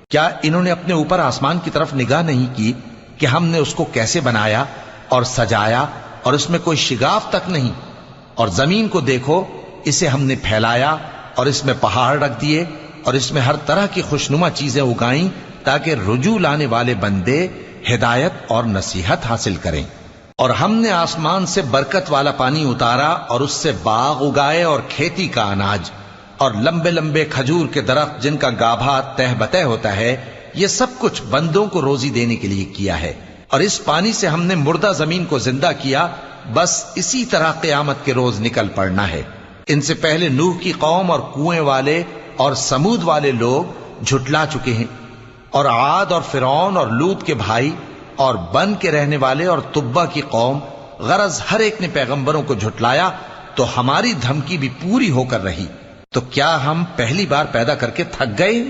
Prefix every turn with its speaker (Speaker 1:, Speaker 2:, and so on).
Speaker 1: کیا انہوں نے اپنے اوپر آسمان کی طرف نگاہ نہیں کی کہ ہم نے اس کو کیسے بنایا اور سجایا اور اس میں کوئی شگاف تک نہیں؟ اور زمین کو دیکھو، اسے ہم نے پھیلایا اور اس میں پہاڑ رکھ دیے اور اس میں ہر طرح کی خوشنما چیزیں اگائیں تاکہ رجوع لانے والے بندے ہدایت اور نصیحت حاصل کریں۔ اور ہم نے آسمان سے برکت والا پانی اتارا اور اس سے باغ اگائے اور کھیتی کا اناج اور لمبے لمبے کھجور کے درخت جن کا گابھا تہ بتہ ہوتا ہے، یہ سب کچھ بندوں کو روزی دینے کے لیے کیا ہے۔ اور اس پانی سے ہم نے مردہ زمین کو زندہ کیا، بس اسی طرح قیامت کے روز نکل پڑنا ہے۔ ان سے پہلے نوح کی قوم اور کنویں والے اور سمود والے لوگ جھٹلا چکے ہیں، اور عاد اور فرعون اور لوط کے بھائی اور بن کے رہنے والے اور تبا کی قوم، غرض ہر ایک نے پیغمبروں کو جھٹلایا، تو ہماری دھمکی بھی پوری ہو کر رہی۔ تو کیا ہم پہلی بار پیدا کر کے تھک گئے؟